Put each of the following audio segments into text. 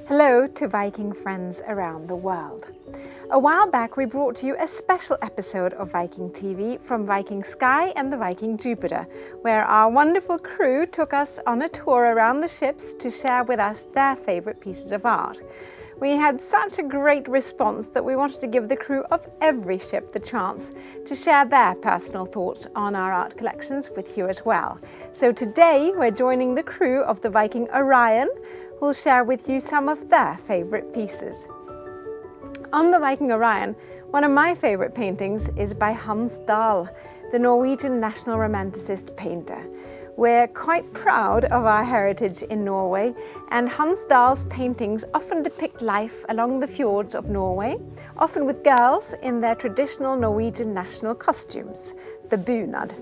Hello to Viking friends around the world. A while back we brought to you a special episode of Viking.TV from Viking Sky and the Viking Jupiter, where our wonderful crew took us on a tour around the ships to share with us their favourite pieces of art. We had such a great response that we wanted to give the crew of every ship the chance to share their personal thoughts on our art collections with you as well. So today we're joining the crew of the Viking Orion, who'll share with you some of their favourite pieces. On the Viking Orion, one of my favourite paintings is by Hans Dahl, the Norwegian national romanticist painter. We're quite proud of our heritage in Norway, and Hans Dahl's paintings often depict life along the fjords of Norway, often with girls in their traditional Norwegian national costumes, the bunad.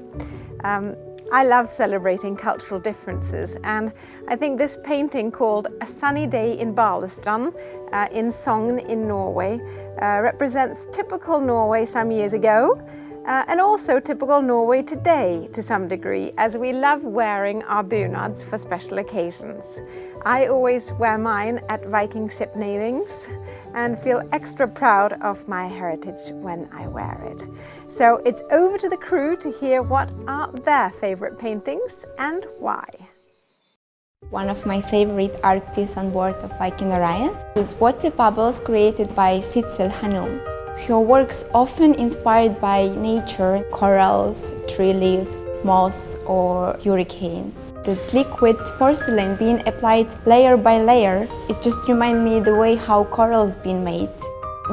I love celebrating cultural differences, and I think this painting called A Sunny Day in Balestrand in Sogn in Norway represents typical Norway some years ago, and also typical Norway today to some degree, as we love wearing our bunads for special occasions. I always wear mine at Viking ship namings and feel extra proud of my heritage when I wear it. So it's over to the crew to hear what are their favourite paintings and why. One of my favorite art pieces on board of Viking Orion is water bubbles created by Sitzel Hanum. Her works often inspired by nature, corals, tree leaves, moss or hurricanes. The liquid porcelain being applied layer by layer, it just reminds me the way how corals been made.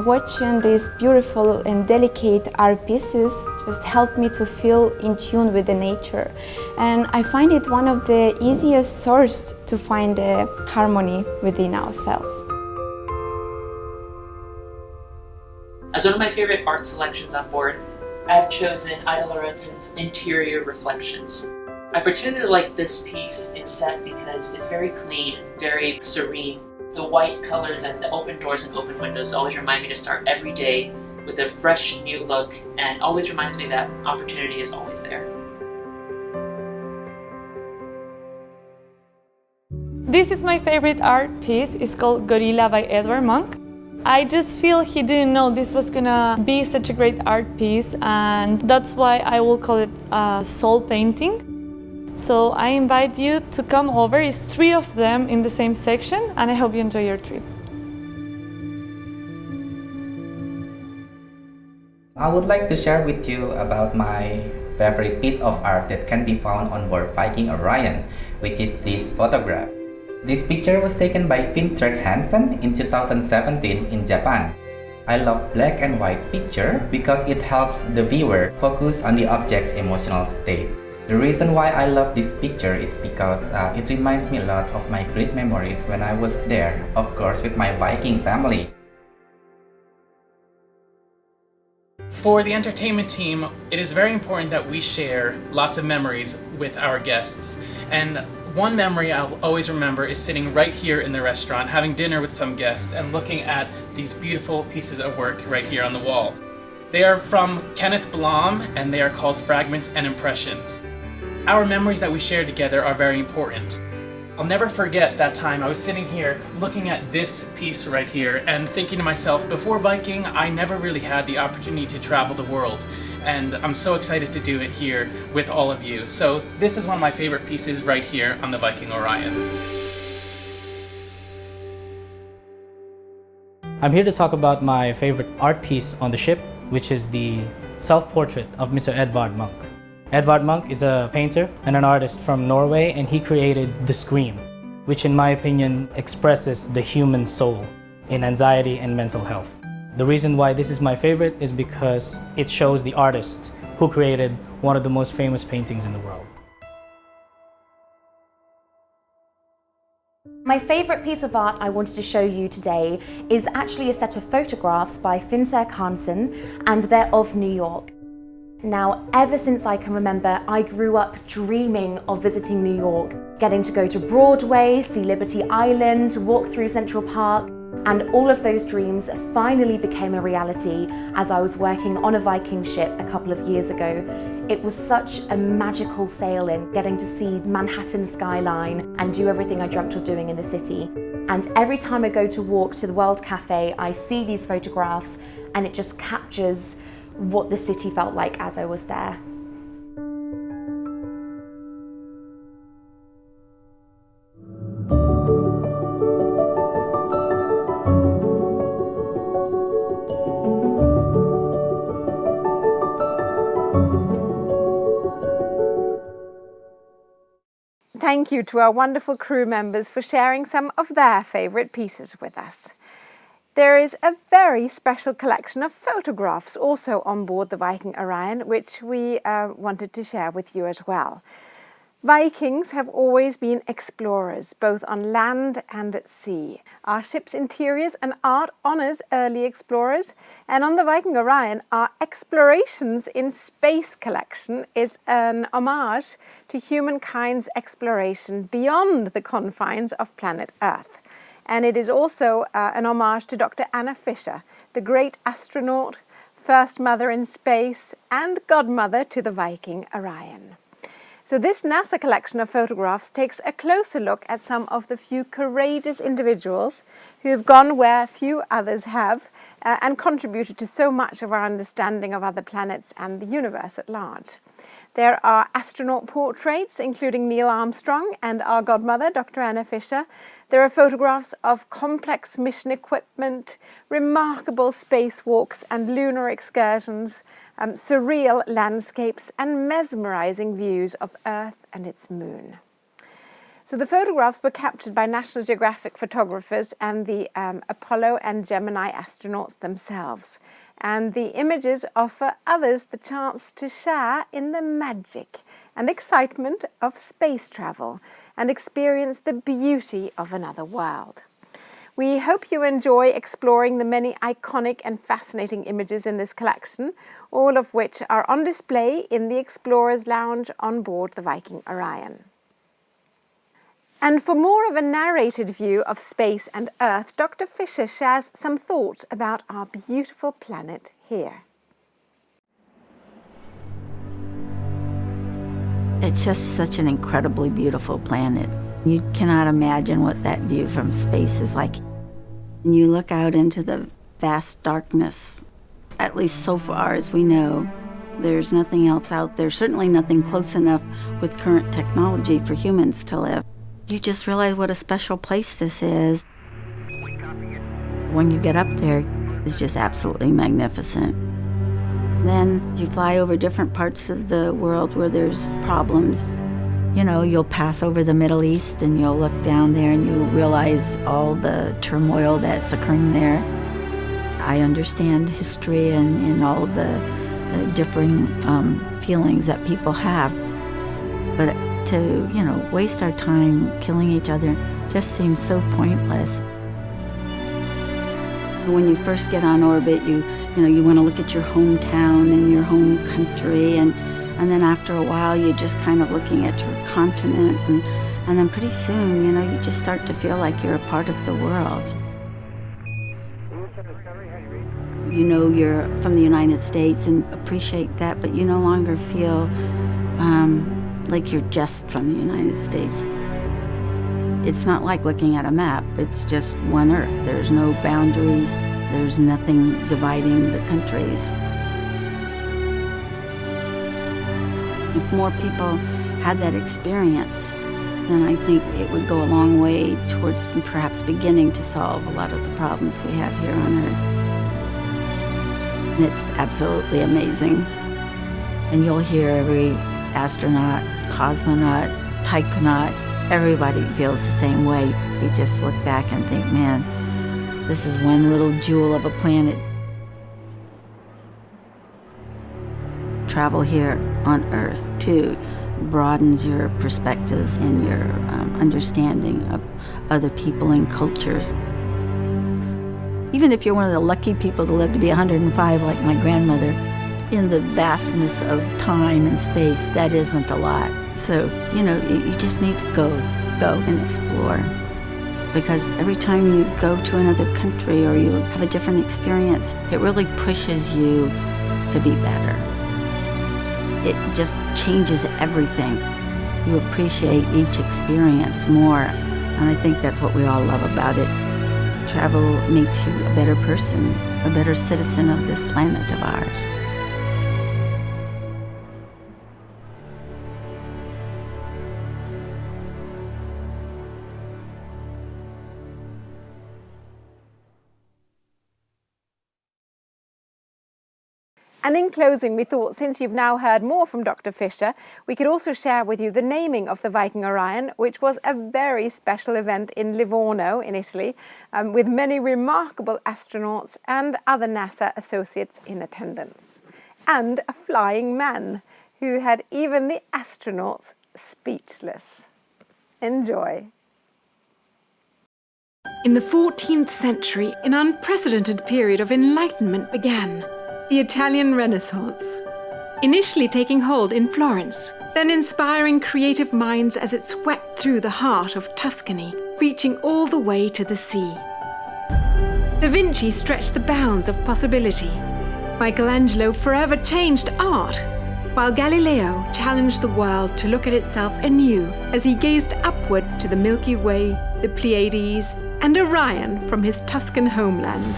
Watching these beautiful and delicate art pieces just helped me to feel in tune with the nature. And I find it one of the easiest sources to find a harmony within ourselves. As one of my favorite art selections on board, I have chosen Ida Lorenzen's Interior Reflections. I particularly like this piece in set because it's very clean, very serene. The white colors and the open doors and open windows always remind me to start every day with a fresh new look, and always reminds me that opportunity is always there. This is my favorite art piece. It's called Gorilla by Edvard Munch. I just feel he didn't know this was gonna be such a great art piece, and that's why I will call it a soul painting. So I invite you to come over. It's 3 of them in the same section, and I hope you enjoy your trip. I would like to share with you about my favorite piece of art that can be found on board Viking Orion, which is this photograph. This picture was taken by Vincent Hansen in 2017 in Japan. I love black and white picture because it helps the viewer focus on the object's emotional state. The reason why I love this picture is because it reminds me a lot of my great memories when I was there, of course with my Viking family. For the entertainment team, it is very important that we share lots of memories with our guests. And one memory I'll always remember is sitting right here in the restaurant, having dinner with some guests and looking at these beautiful pieces of work right here on the wall. They are from Kenneth Blom, and they are called Fragments and Impressions. Our memories that we share together are very important. I'll never forget that time I was sitting here looking at this piece right here and thinking to myself, before Viking, I never really had the opportunity to travel the world, and I'm so excited to do it here with all of you. So this is one of my favorite pieces right here on the Viking Orion. I'm here to talk about my favorite art piece on the ship, which is the self-portrait of Mr. Edvard Munch. Edvard Munch is a painter and an artist from Norway, and he created The Scream, which in my opinion expresses the human soul in anxiety and mental health. The reason why this is my favorite is because it shows the artist who created one of the most famous paintings in the world. My favourite piece of art I wanted to show you today is actually a set of photographs by Finser Hansen, and they're of New York. Now, ever since I can remember, I grew up dreaming of visiting New York, getting to go to Broadway, see Liberty Island, walk through Central Park, and all of those dreams finally became a reality as I was working on a Viking ship a couple of years ago. It was such a magical sailing, getting to see Manhattan skyline and do everything I dreamt of doing in the city. And every time I go to walk to the World Cafe, I see these photographs and it just captures what the city felt like as I was there. Thank you to our wonderful crew members for sharing some of their favourite pieces with us. There is a very special collection of photographs also on board the Viking Orion, which we wanted to share with you as well. Vikings have always been explorers, both on land and at sea. Our ship's interiors and art honours early explorers, and on the Viking Orion, our Explorations in Space collection is an homage to humankind's exploration beyond the confines of planet Earth. And it is also an homage to Dr. Anna Fisher, the great astronaut, first mother in space, and godmother to the Viking Orion. So this NASA collection of photographs takes a closer look at some of the few courageous individuals who have gone where few others have and contributed to so much of our understanding of other planets and the universe at large. There are astronaut portraits, including Neil Armstrong and our godmother, Dr. Anna Fisher. There are photographs of complex mission equipment, remarkable spacewalks and lunar excursions, surreal landscapes and mesmerizing views of Earth and its moon. So the photographs were captured by National Geographic photographers and the Apollo and Gemini astronauts themselves. And the images offer others the chance to share in the magic and excitement of space travel and experience the beauty of another world. We hope you enjoy exploring the many iconic and fascinating images in this collection, all of which are on display in the Explorers Lounge on board the Viking Orion. And for more of a narrated view of space and Earth, Dr. Fisher shares some thoughts about our beautiful planet here. It's just such an incredibly beautiful planet. You cannot imagine what that view from space is like. And you look out into the vast darkness, at least so far as we know, there's nothing else out there, certainly nothing close enough with current technology for humans to live. You just realize what a special place this is. When you get up there, it's just absolutely magnificent. Then you fly over different parts of the world where there's problems. You know, you'll pass over the Middle East and you'll look down there and you realize all the turmoil that's occurring there. I understand history and all the differing feelings that people have. But to, waste our time killing each other just seems so pointless. When you first get on orbit, you want to look at your hometown and your home country, and then after a while, you're just kind of looking at your continent, and then pretty soon, you just start to feel like you're a part of the world. You're from the United States and appreciate that, but you no longer feel like you're just from the United States. It's not like looking at a map. It's just one Earth. There's no boundaries. There's nothing dividing the countries. If more people had that experience, then I think it would go a long way towards perhaps beginning to solve a lot of the problems we have here on Earth. And it's absolutely amazing. And you'll hear every astronaut, cosmonaut, taikonaut, everybody feels the same way. You just look back and think, man, this is one little jewel of a planet. Travel here on Earth, too, broadens your perspectives and your understanding of other people and cultures. Even if you're one of the lucky people to live to be 105 like my grandmother, in the vastness of time and space, that isn't a lot. So, you just need to go and explore. Because every time you go to another country or you have a different experience, it really pushes you to be better. It just changes everything. You appreciate each experience more And I think that's what we all love about it. Travel makes you a better person, a better citizen of this planet of ours. And in closing, we thought since you've now heard more from Dr. Fisher, we could also share with you the naming of the Viking Orion, which was a very special event in Livorno in Italy, with many remarkable astronauts and other NASA associates in attendance. And a flying man who had even the astronauts speechless. Enjoy. In the 14th century, an unprecedented period of enlightenment began. The Italian Renaissance. Initially taking hold in Florence, then inspiring creative minds as it swept through the heart of Tuscany, reaching all the way to the sea. Da Vinci stretched the bounds of possibility. Michelangelo forever changed art, while Galileo challenged the world to look at itself anew as he gazed upward to the Milky Way, the Pleiades, and Orion from his Tuscan homeland.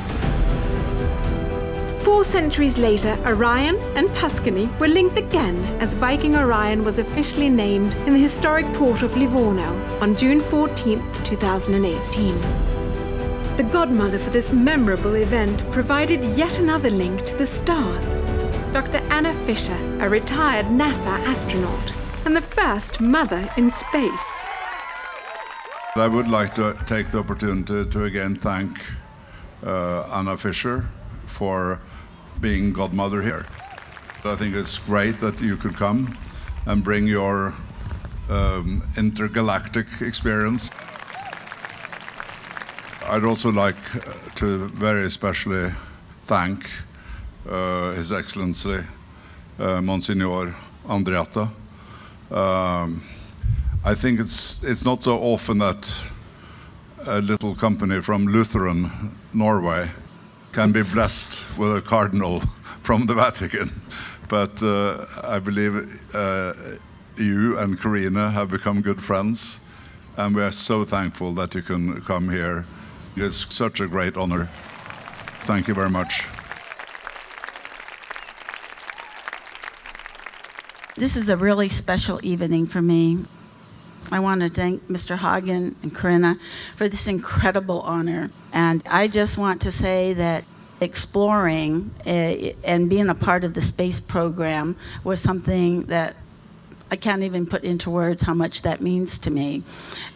4 centuries later, Orion and Tuscany were linked again as Viking Orion was officially named in the historic port of Livorno on June 14, 2018. The godmother for this memorable event provided yet another link to the stars. Dr. Anna Fisher, a retired NASA astronaut, and the first mother in space. I would like to take the opportunity to again thank Anna Fisher for being godmother here. I think it's great that you could come and bring your intergalactic experience. I'd also like to very especially thank His Excellency Monsignor Andreatta. I think it's not so often that a little company from Lutheran Norway can be blessed with a cardinal from the Vatican. But I believe you and Karine have become good friends, and we are so thankful that you can come here. It's such a great honor. Thank you very much. This is a really special evening for me. I want to thank Mr. Hagen and Karine for this incredible honor. And I just want to say that exploring and being a part of the space program was something that I can't even put into words how much that means to me.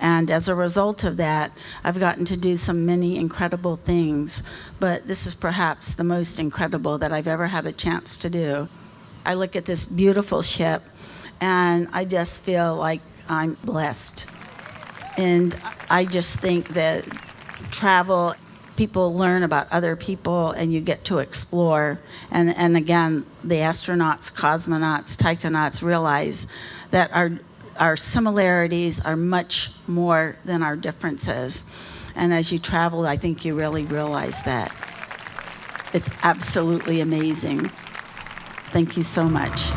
And as a result of that, I've gotten to do many incredible things, but this is perhaps the most incredible that I've ever had a chance to do. I look at this beautiful ship and I just feel like I'm blessed. And I just think that travel, people learn about other people and you get to explore. And again, the astronauts, cosmonauts, taikonauts realize that our similarities are much more than our differences. And as you travel, I think you really realize that. It's absolutely amazing. Thank you so much.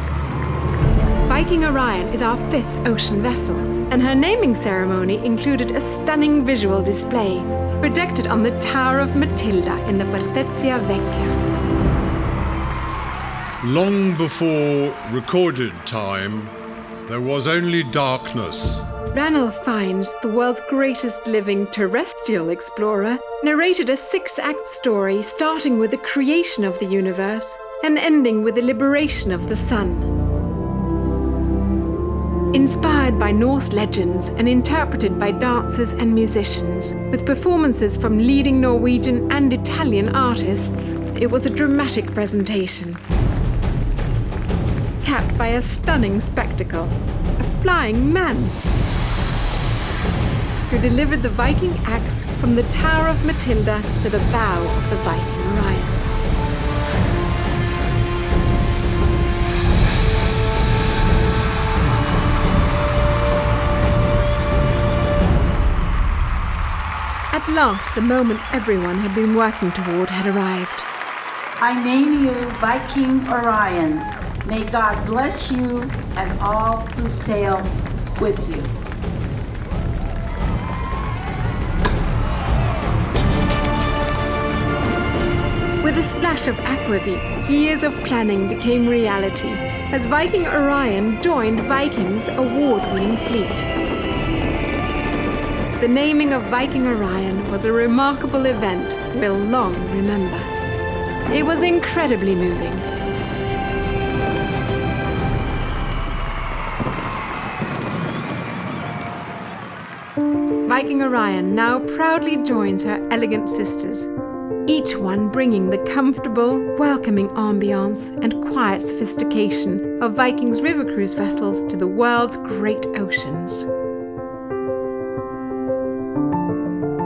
Viking Orion is our 5th ocean vessel, and her naming ceremony included a stunning visual display projected on the Tower of Matilda in the Fortezia Vecchia. Long before recorded time, there was only darkness. Ranulph Fiennes, the world's greatest living terrestrial explorer, narrated a 6-act story starting with the creation of the universe and ending with the liberation of the sun. Inspired by Norse legends and interpreted by dancers and musicians, with performances from leading Norwegian and Italian artists, it was a dramatic presentation. Capped by a stunning spectacle, a flying man, who delivered the Viking axe from the Tower of Matilda to the bow of the Viking Orion. At last, the moment everyone had been working toward had arrived. I name you Viking Orion. May God bless you and all who sail with you. With a splash of aquavit, years of planning became reality as Viking Orion joined Viking's award-winning fleet. The naming of Viking Orion was a remarkable event we'll long remember. It was incredibly moving. Viking Orion now proudly joins her elegant sisters, each one bringing the comfortable, welcoming ambiance and quiet sophistication of Viking's river cruise vessels to the world's great oceans.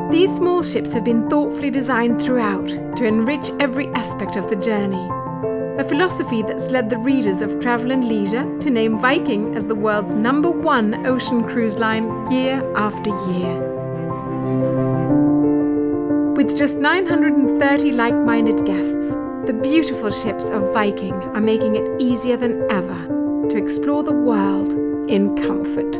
These small ships have been thoughtfully designed throughout to enrich every aspect of the journey, a philosophy that's led the readers of Travel and Leisure to name Viking as the world's #1 ocean cruise line year after year. With just 930 like-minded guests, the beautiful ships of Viking are making it easier than ever to explore the world in comfort.